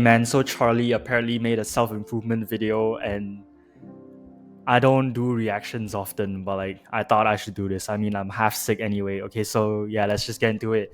man, so Charlie apparently made a self-improvement video, and I don't do reactions often, but like I thought I should do this. I mean, I'm half sick anyway. Okay, so yeah, let's just get into it.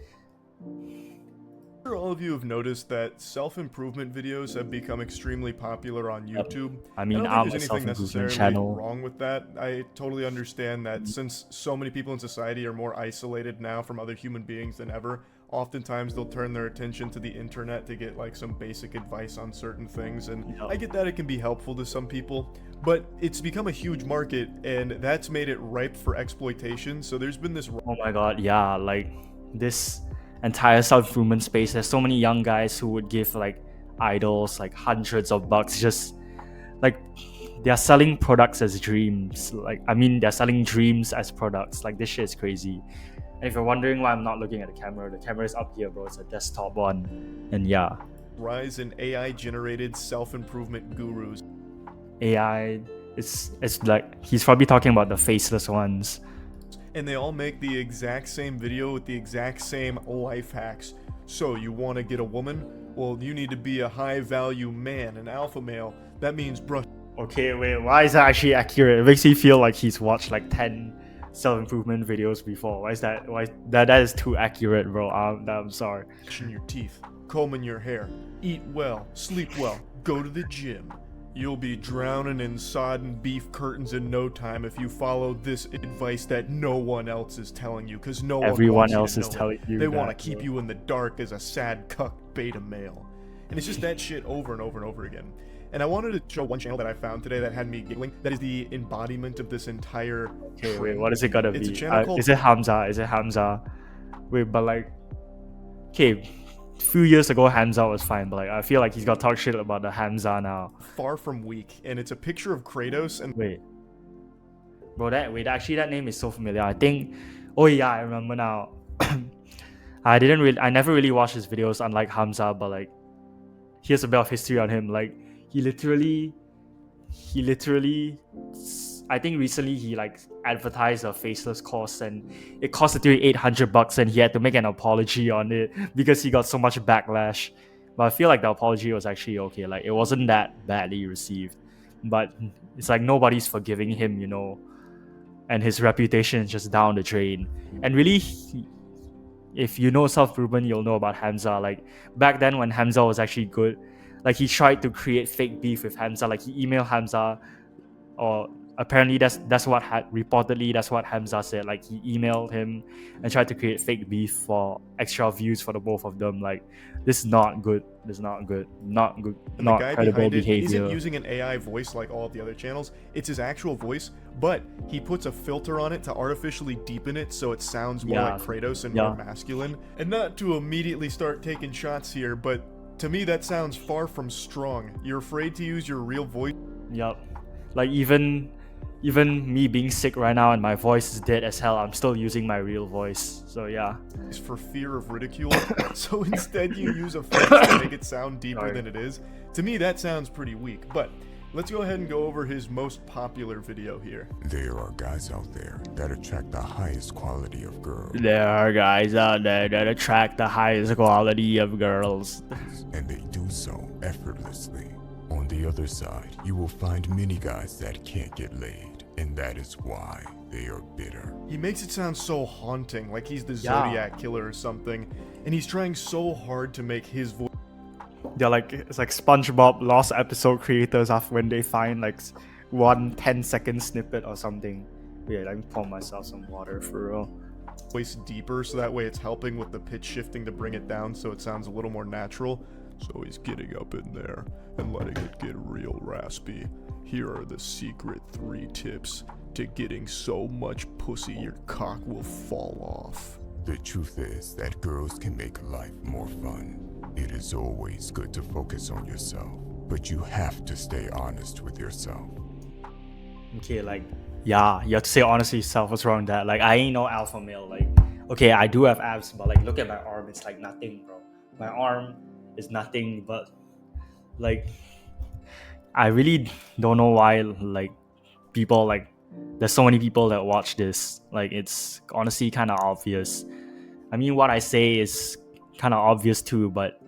I'm sure all of you have noticed that self-improvement videos have become extremely popular on Yep. YouTube. I I mean, don't think I'm there's a anything self-improvement necessarily channel. wrong with that. I totally understand that since so many people in society are more isolated now from other human beings than ever, oftentimes they'll turn their attention to the internet to get like some basic advice on certain things, and Yep. I get that it can be helpful to some people, but it's become a huge market and that's made it ripe for exploitation. So there's been this Oh my god, yeah, like this entire self-improvement space, there's so many young guys who would give like idols like hundreds of bucks, just like they're selling products as dreams. Like, I mean, they're selling dreams as products. Like, this shit is crazy. And if you're wondering why I'm not looking at the camera is up here, bro. It's a desktop one. And yeah, rise in AI-generated self-improvement gurus. AI, it's like he's probably talking about the faceless ones. And they all make the exact same video with the exact same life hacks. So you want to get a woman? Well, you need to be a high-value man, an alpha male. That means brush. Okay, wait, why is that actually accurate? It makes me feel like he's watched like 10 self-improvement videos before. Why is that? That is too accurate, bro. I'm sorry. Brushing your teeth, combing your hair, eat well, sleep well, go to the gym. You'll be drowning in sodden beef curtains in no time if you follow this advice that no one else is telling you, because no Everyone one wants else you is to know telling it. you They that, want to keep bro. you in the dark as a sad cuck beta male. And it's just that shit over and over and over again. And I wanted to show one channel that I found today that had me giggling. That is the embodiment of this entire Okay, wait, trend. what is it gonna It's be? a channel called Is it Hamza? Is it Hamza? Wait, but like, okay, a few years ago Hamza was fine, but like I feel like he's got talk shit about the Hamza now. Far From Weak, and it's a picture of Kratos and Wait, bro, actually that name is so familiar. I think, oh yeah, I remember now. I never really watched his videos, unlike Hamza, but like, here's a bit of history on him. Like, he literally, I think recently he like advertised a faceless course, and it costed him $800, and he had to make an apology on it because he got so much backlash. But I feel like the apology was actually okay. Like, it wasn't that badly received, but it's like nobody's forgiving him, and his reputation is just down the drain. And really, if you know self-improvement, you'll know about Hamza. Like, back then when Hamza was actually good, like he tried to create fake beef with Hamza. Like, he emailed Hamza, or apparently reportedly that's what Hamza said. Like, he emailed him and tried to create fake beef for extra views for the both of them. Like, this is not good. Not good. the Not guy credible behind it isn't behavior. using an AI voice like all of the other channels. It's his actual voice, but he puts a filter on it to artificially deepen it so it sounds more Yeah. like Kratos and Yeah. more masculine. And not to immediately start taking shots here, but to me that sounds far from strong. You're afraid to use your real voice Yup. Like, even me being sick right now and my voice is dead as hell, I'm still using my real voice. So yeah. for fear of ridicule. So instead you use effects to make it sound deeper Sorry. than it is. To me that sounds pretty weak, but let's go ahead and go over his most popular video here. There are guys out there that attract the highest quality of girls, There are guys out there that attract the highest quality of girls. and they do so effortlessly. On the other side, you will find many guys that can't get laid, and that is why they are bitter. He makes it sound so haunting, like he's the Yeah. Zodiac killer or something, and he's trying so hard to make his voice They're like, it's like SpongeBob lost episode creators after when they find like one 10-second snippet or something. Wait, let me pour myself some water for real. deeper, so that way it's helping with the pitch shifting to bring it down so it sounds a little more natural. So he's getting up in there and letting it get real raspy. Here are the secret 3 tips to getting so much pussy your cock will fall off. The truth is that girls can make life more fun. It is always good to focus on yourself, but you have to stay honest with yourself. Okay, like, yeah, you have to say honestly yourself. What's wrong with that? Like, I ain't no alpha male. Like, okay, I do have abs, but like, look at my arm. It's like nothing, bro. My arm is nothing, but like, I really don't know why, like, people, like, there's so many people that watch this. Like, it's honestly kind of obvious. I mean, what I say is kind of obvious too, but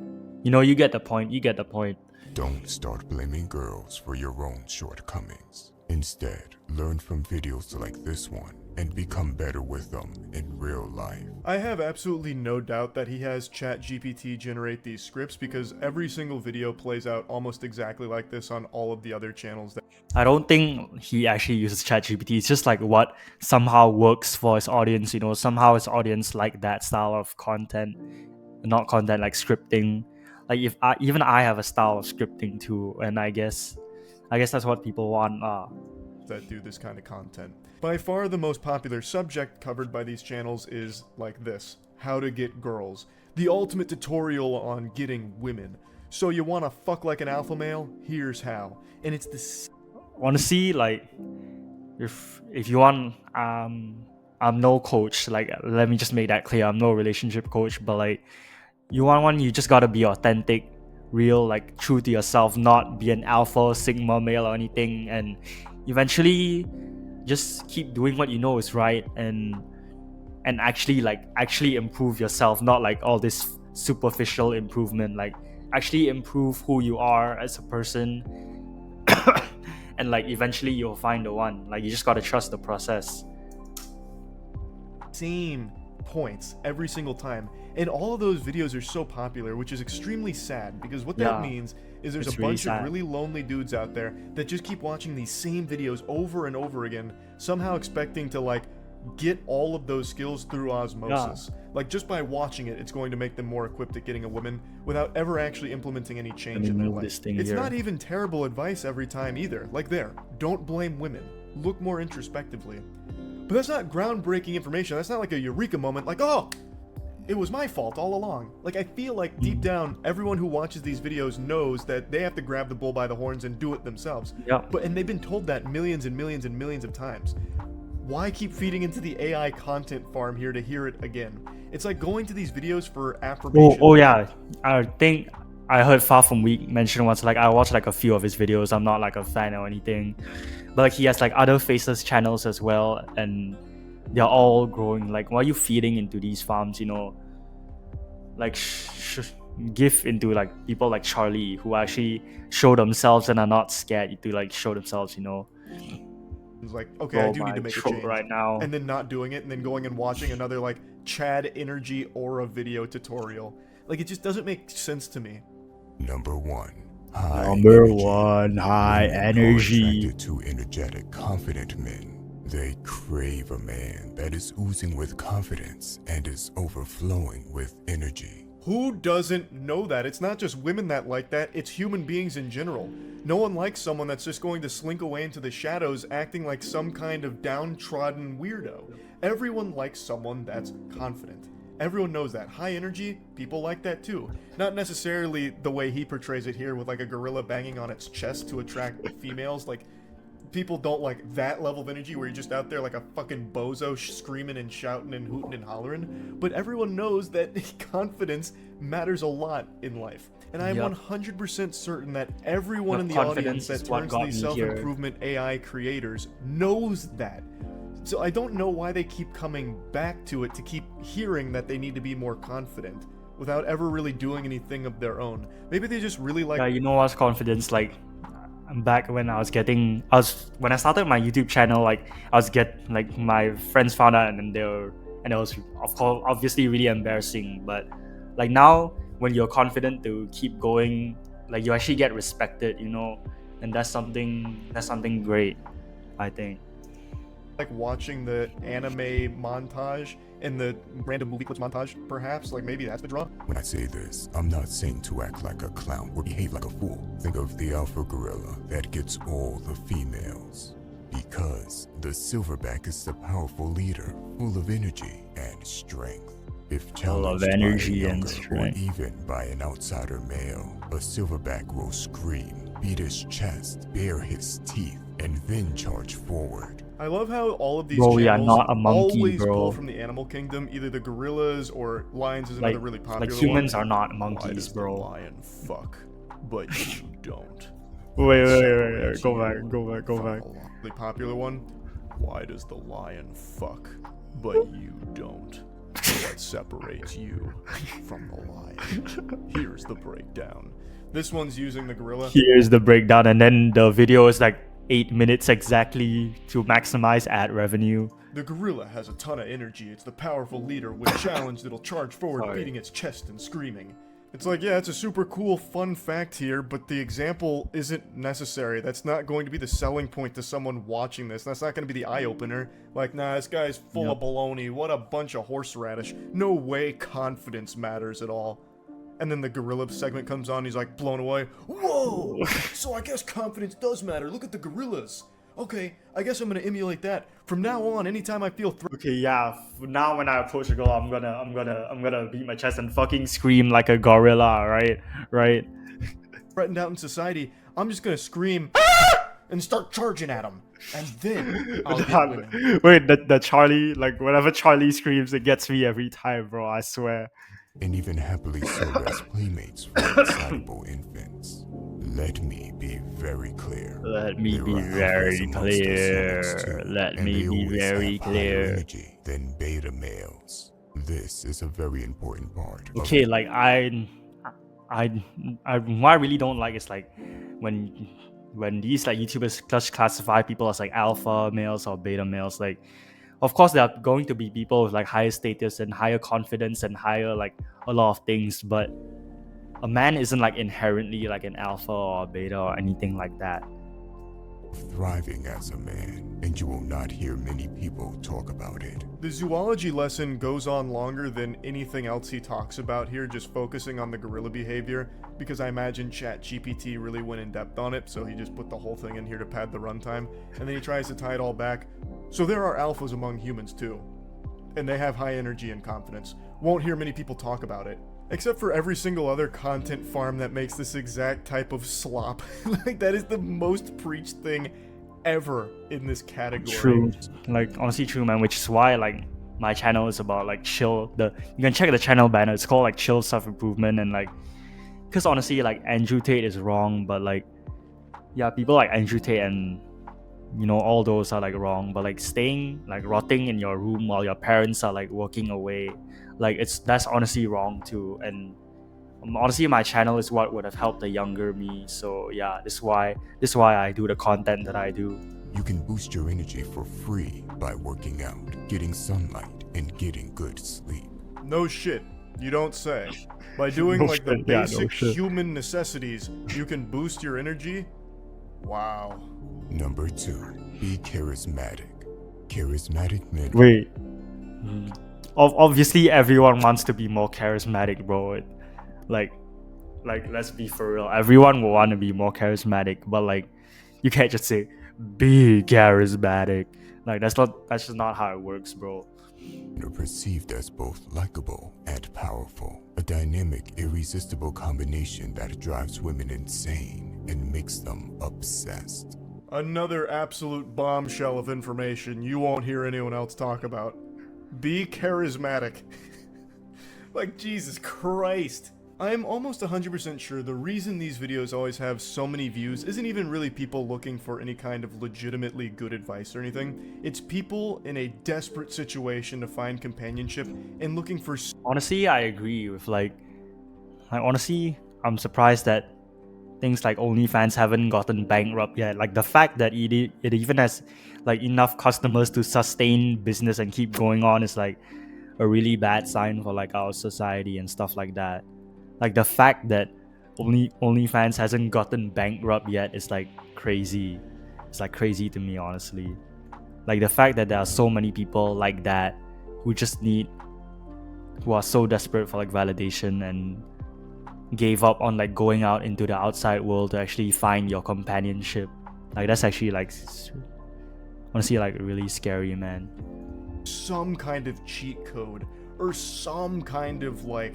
You know, you get the point. You get the point. Don't start blaming girls for your own shortcomings. Instead, learn from videos like this one and become better with them in real life. I have absolutely no doubt that he has ChatGPT generate these scripts because every single video plays out almost exactly like this on all of the other channels. I don't think he actually uses ChatGPT. It's just like what somehow works for his audience. You know, somehow his audience like that style of content, not content like scripting. Like if even I have a style of scripting too, and I guess that's what people want. That do this kind of content. By far the most popular subject covered by these channels is like this: how to get girls. The ultimate tutorial on getting women. So you want to fuck like an alpha male? Here's how. And it's the Want to see like if you want I'm no coach, like let me just make that clear. I'm no relationship coach, but like you want one, you just gotta be authentic, real, like true to yourself, not be an alpha sigma male or anything, and eventually just keep doing what you know is right and actually improve yourself, not like all this superficial improvement, like actually improve who you are as a person. And like eventually you'll find the one. Like you just gotta trust the process. same points every single time, and all of those videos are so popular, which is extremely sad because what that means is there's It's a really bunch sad. of really lonely dudes out there that just keep watching these same videos over and over again, somehow expecting to like get all of those skills through osmosis. Like just by watching it, it's going to make them more equipped at getting a woman without ever actually implementing any change in their move life. this thing It's here. not even terrible advice every time either. Like there, don't blame women. Look more introspectively. But that's not groundbreaking information. That's not like a eureka moment like, oh, it was my fault all along. Like I feel like deep down, everyone who watches these videos knows that they have to grab the bull by the horns and do it themselves. Yeah. And they've been told that millions and millions and millions of times. Why keep feeding into the AI content farm here to hear it again? It's like going to these videos for affirmation. Oh yeah, I think I heard Far From Weak mention once, like I watched like a few of his videos. I'm not like a fan or anything, but like he has like other faceless channels as well, and they're all growing. Like why are you feeding into these farms, you know? Like give into like people like Charlie who actually show themselves and are not scared to like show themselves, you know? It's like, okay, I do need to make a change right now. and then not doing it, and then going and watching another like Chad Energy Aura video tutorial. Like it just doesn't make sense to me. Number 1. High Number energy. 1, high Women are energy. attracted to energetic, confident men. They crave a man that is oozing with confidence and is overflowing with energy. Who doesn't know that? It's not just women that like that, it's human beings in general. No one likes someone that's just going to slink away into the shadows acting like some kind of downtrodden weirdo. Everyone likes someone that's confident. Everyone knows that. High energy, people like that too. Not necessarily the way he portrays it here with like a gorilla banging on its chest to attract females. Like, people don't like that level of energy where you're just out there like a fucking bozo screaming and shouting and hooting and hollering. But everyone knows that confidence matters a lot in life. And I am 100% certain that everyone in the audience that turns to these self-improvement AI creators knows that. So I don't know why they keep coming back to it to keep hearing that they need to be more confident without ever really doing anything of their own. Maybe they just really like... Yeah, you know what's confidence? Like, back when when I started my YouTube channel, like my friends found out, and it was of course obviously really embarrassing. But like now, when you're confident to keep going, like you actually get respected, you know, and that's something great, I think. Like watching the anime montage and the random movie clips montage, perhaps. Like maybe that's the draw. When I say this, I'm not saying to act like a clown or behave like a fool. Think of the alpha gorilla that gets all the females. Because the silverback is a powerful leader, full of energy and strength. If challenged by a younger or even by an outsider male, a silverback will scream, beat his chest, bare his teeth, and then charge forward. I love how all of these Bro, we are channels not a monkey, always bro. pull from the animal kingdom, either the gorillas or lions is another really popular like humans one. are not Why monkeys, does bro. the lion fuck, but you don't? Wait, Go back. Really popular one. Why does the lion fuck, but you don't? that separates you from the lion. Here's the breakdown. This one's using the gorilla. Here's the breakdown, and then the video is like 8 minutes exactly to maximize ad revenue. The gorilla has a ton of energy. It's the powerful leader with challenge that'll charge forward, Sorry. beating its chest and screaming. It's like, yeah, it's a super cool, fun fact here, but the example isn't necessary. That's not going to be the selling point to someone watching this. That's not going to be the eye-opener. Like, nah, this guy's full of baloney. What a bunch of horseradish. No way confidence matters at all. And then the gorilla segment comes on, he's like blown away. Whoa! So I guess confidence does matter. Look at the gorillas. Okay, I guess I'm gonna emulate that. From now on, anytime I feel Okay, yeah. Now when I approach a girl, I'm gonna beat my chest and fucking scream like a gorilla, right? threatened out in society, I'm just gonna scream "Ah!" and start charging at them. And then I'll get winning. Wait, the Charlie, like whenever Charlie screams, it gets me every time, bro. I swear. And even happily serve as playmates for excitable infants. Let me be very clear. Let me There be are very alphas amongst us humans clear. too, Let and me they be always very have higher clear. energy than beta males. This is a very important part. of Okay, like what I really don't like is like when these like YouTubers just classify people as like alpha males or beta males. Like, of course there are going to be people with like higher status and higher confidence and higher like a lot of things, but a man isn't like inherently like an alpha or a beta or anything like that. thriving as a man, and you will not hear many people talk about it. The zoology lesson goes on longer than anything else he talks about here, just focusing on the gorilla behavior, because I imagine ChatGPT really went in depth on it, so he just put the whole thing in here to pad the runtime, and then he tries to tie it all back. So there are alphas among humans too, and they have high energy and confidence. Won't hear many people talk about it. Except for every single other content farm that makes this exact type of slop. Like, that is the most preached thing ever in this category. True, like honestly true, man. Which is why like my channel is about like chill. You can check the channel banner. It's called like chill self improvement, and like, because honestly like Andrew Tate is wrong, but like yeah, people like Andrew Tate and you know all those are like wrong. But like staying like rotting in your room while your parents are like working away, like that's honestly wrong too. And honestly my channel is what would have helped the younger me. So yeah, this is why I do the content that I do. You can boost your energy for free by working out, getting sunlight, and getting good sleep. No shit, you don't say. By doing No like the shit, yeah, no basic shit. human necessities, you can boost your energy? Wow. Number 2, be charismatic. Charismatic men. Wait, obviously everyone wants to be more charismatic, bro. Like let's be for real, everyone will want to be more charismatic, but like you can't just say be charismatic. Like that's just not how it works, bro. Are perceived as both likable and powerful. A dynamic, irresistible combination that drives women insane and makes them obsessed. Another absolute bombshell of information you won't hear anyone else talk about. Be charismatic. Like, Jesus Christ. I'm almost 100% sure the reason these videos always have so many views isn't even really people looking for any kind of legitimately good advice or anything. It's people in a desperate situation to find companionship and looking for Honestly, I agree with like honestly, I'm surprised that things like OnlyFans haven't gotten bankrupt yet. Like the fact that it even has like enough customers to sustain business and keep going on is like a really bad sign for like our society and stuff like that. Like the fact that OnlyFans hasn't gotten bankrupt yet is like crazy. It's like crazy to me, honestly. Like the fact that there are so many people like that who are so desperate for like validation and gave up on like going out into the outside world to actually find your companionship. Like that's actually like honestly like really scary, man. some kind of cheat code or some kind of like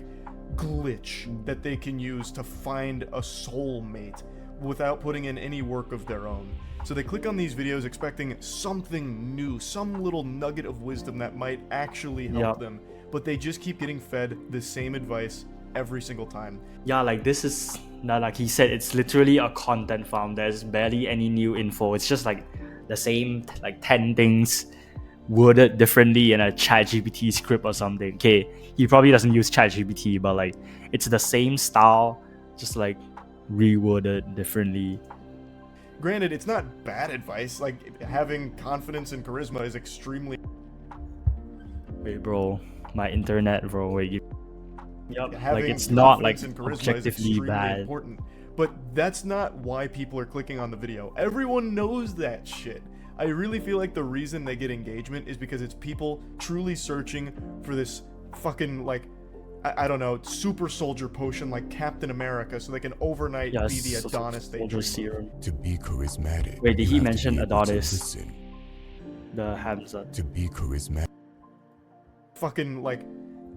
glitch that they can use to find a soulmate without putting in any work of their own. So they click on these videos expecting something new, some little nugget of wisdom that might actually help them, but they just keep getting fed the same advice every single time. Yeah, like this is, like he said, it's literally a content farm. There's barely any new info. It's just like the same like 10 things worded differently in a ChatGPT script or something. Okay, he probably doesn't use ChatGPT, but like it's the same style, just like reworded differently. Granted, it's not bad advice. Like, having confidence and charisma is extremely... Wait, bro, my internet, bro. Wait, yep, Having like it's not like confidence and charisma is objectively extremely bad. important. But that's not why people are clicking on the video. Everyone knows that shit. I really feel like the reason they get engagement is because it's people truly searching for this fucking, like, I don't know, super soldier potion like Captain America, so they can overnight be the Adonis they soldier dream serum. To be charismatic. Wait, did you he have to mention be able to Adonis? listen. The Hamza. To be charismatic. Fucking, like,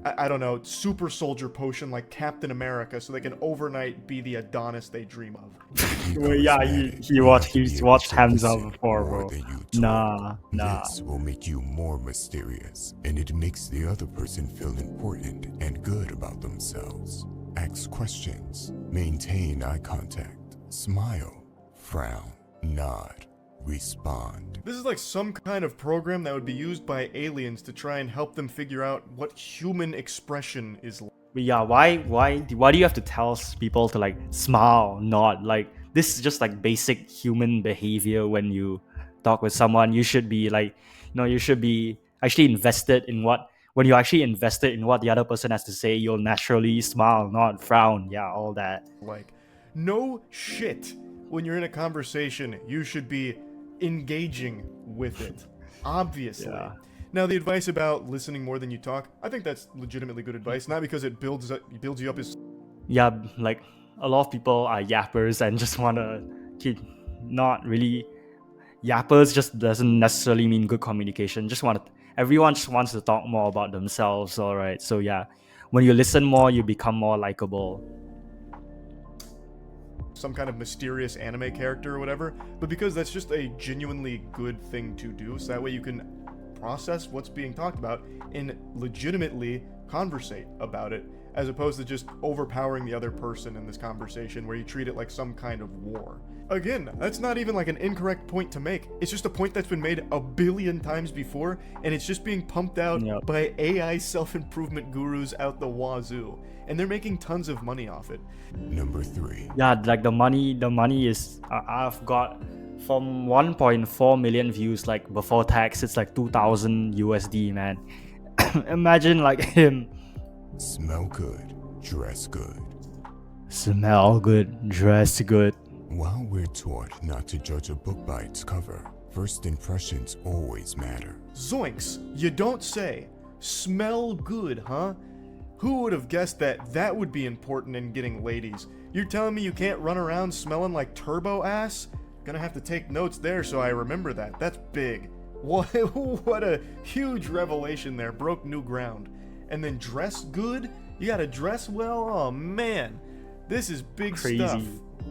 I don't know, super soldier potion like Captain America, so they can overnight be the Adonis they dream of. Be Well, yeah, charismatic, he you watched have to be he's able watched to Hamza listen before, more bro. than you talk. Nah. This will make you more mysterious, and it makes the other person feel important and good about themselves. Ask questions, maintain eye contact, smile, frown, nod, respond. This is like some kind of program that would be used by aliens to try and help them figure out what human expression is like. But yeah, why do you have to tell people to like smile, nod? Like this is just like basic human behavior when you talk with someone. You should be like, you should be actually invested in what when you're actually invested in what the other person has to say, you'll naturally smile, nod, frown, yeah, all that. Like, no shit. When you're in a conversation, you should be engaging with it. Obviously. Yeah. Now, the advice about listening more than you talk, I think that's legitimately good advice. Not because it builds you up as... Yeah, like a lot of people are yappers and just wanna keep not really yappers just doesn't necessarily mean good communication. Everyone just wants to talk more about themselves, alright. So yeah, when you listen more, you become more likable. some kind of mysterious anime character or whatever, but because that's just a genuinely good thing to do, so that way you can process what's being talked about and legitimately conversate about it, as opposed to just overpowering the other person in this conversation where you treat it like some kind of war. Again, that's not even like an incorrect point to make. It's just a point that's been made a billion times before, and it's just being pumped out by AI self-improvement gurus out the wazoo, and they're making tons of money off it. Number 3. Yeah, like the money is I've got from 1.4 million views, like before tax, it's like 2,000 USD, man. Imagine like him. Smell good, dress good. Smell good, dress good. While we're taught not to judge a book by its cover, first impressions always matter. Zoinks, you don't say. Smell good, huh? Who would have guessed that that would be important in getting ladies? You're telling me you can't run around smelling like turbo ass? Gonna have to take notes there so I remember that. That's big. What a huge revelation there. Broke new ground. And then dress good? You gotta dress well? Oh man. This is big stuff.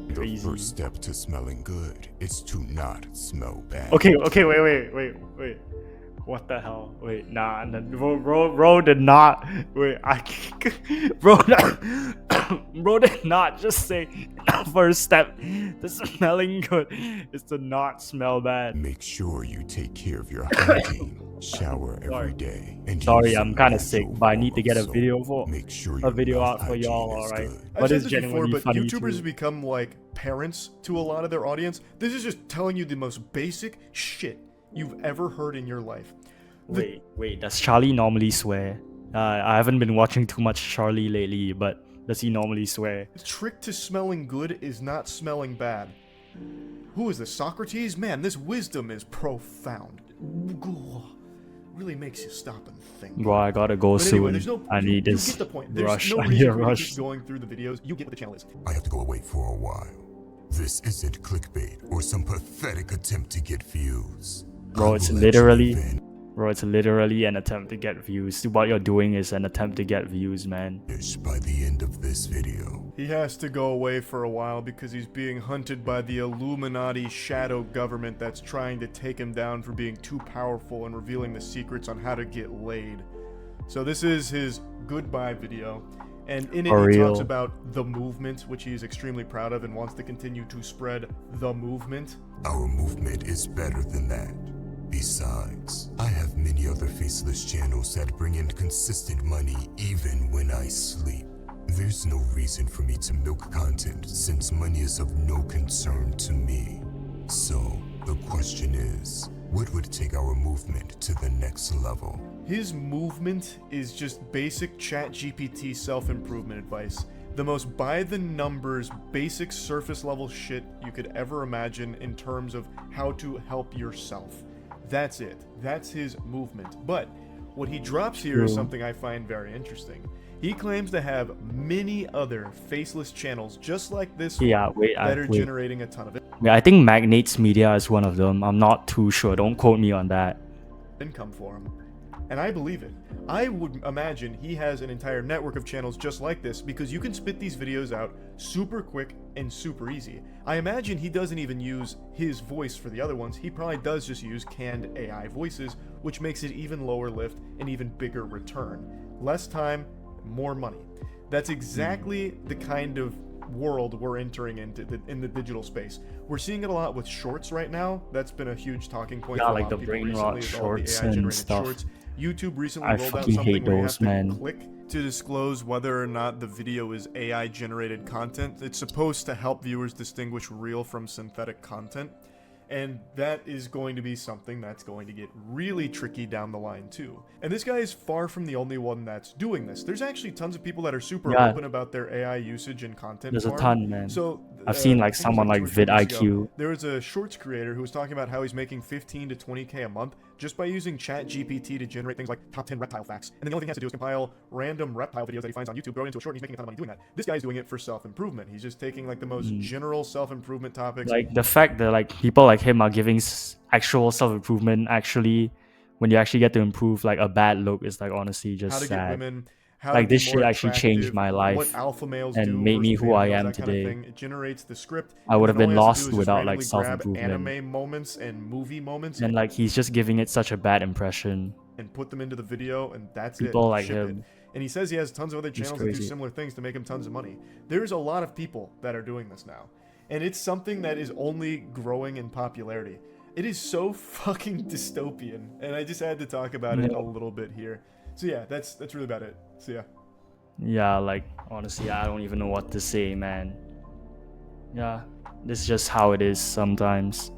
The first step to smelling good is to not smell bad. Okay, wait. What the hell? Wait, nah, bro did not. Wait, bro did not just say first step to smelling good is to not smell bad. Make sure you take care of your hygiene. Shower every day. And sorry, use I'm some kind of natural sick, but I need to get a soap. video for Make sure a video your out for y'all. hygiene is Alright, good. but I've it's said this before, genuinely but funny YouTubers too. have become like parents to a lot of their audience. This is just telling you the most basic shit you've ever heard in your life. Wait, does Charlie normally swear? I haven't been watching too much Charlie lately, but does he normally swear? The trick to smelling good is not smelling bad. Who is this, Socrates? Man, this wisdom is profound. Really makes you stop and think. Bro, I gotta go But soon. anyway, there's no, I need you this get the point. There's rush. no I need reason a for you to rush. keep going through the videos. You get what the channel is. I have to go away for a while. This isn't clickbait or some pathetic attempt to get views. Bro, it's literally an attempt to get views. What you're doing is an attempt to get views, man. By the end of this video. He has to go away for a while because he's being hunted by the Illuminati shadow government that's trying to take him down for being too powerful and revealing the secrets on how to get laid. So this is his goodbye video, and in it he talks about the movement, which he is extremely proud of and wants to continue to spread the movement. Our movement is better than that. Besides, I have many other faceless channels that bring in consistent money even when I sleep. There's no reason for me to milk content since money is of no concern to me. So, the question is, what would take our movement to the next level? His movement is just basic ChatGPT self-improvement advice. The most by-the-numbers, basic surface-level shit you could ever imagine in terms of how to help yourself. That's it. That's his movement. But what he drops here is something I find very interesting. He claims to have many other faceless channels just like this one that are generating a ton of Yeah, I think Magnates Media is one of them. I'm not too sure. Don't quote me on that. income for him. And I believe it. I would imagine he has an entire network of channels just like this because you can spit these videos out super quick and super easy. I imagine he doesn't even use his voice for the other ones. He probably does just use canned AI voices, which makes it even lower lift and even bigger return. Less time, more money. That's exactly the kind of world we're entering into in the digital space. We're seeing it a lot with shorts right now. That's been a huge talking point for a lot of people recently, is all the AI-generated shorts. YouTube recently rolled out something where you have to click to disclose whether or not the video is AI-generated content. It's supposed to help viewers distinguish real from synthetic content. And that is going to be something that's going to get really tricky down the line too. And this guy is far from the only one that's doing this. There's actually tons of people that are super open about their AI usage and content. There's a ton, man. So I've seen like someone like vidIQ. There was a shorts creator who was talking about how he's making 15 to 20k a month just by using ChatGPT to generate things like top 10 reptile facts. And then the only thing he has to do is compile random reptile videos that he finds on YouTube, throw it into a short, and he's making a ton of money doing that. This guy's doing it for self-improvement. He's just taking like the most general self-improvement topics. Like the fact that like people like him are giving actual self-improvement actually, when you actually get to improve like a bad look, is like honestly just how to sad. get women, how Like to this shit actually changed my life what alpha males and do made me versus who I beta males, am that kind of today. thing. It generates the script. I would have and been all he has to lost do is just without like randomly grab self-improvement. anime moments and movie moments And like he's just giving it such a bad impression. and put them into the video, and that's People it. like Ship him. it. And he says he has tons of other channels that do crazy. similar things to make him tons of money. There's a lot of people that are doing this now, and it's something that is only growing in popularity. It is so fucking dystopian, and I just had to talk about it a little bit here. So yeah, that's really about it. So yeah. Yeah, like honestly, I don't even know what to say, man. Yeah, this is just how it is sometimes.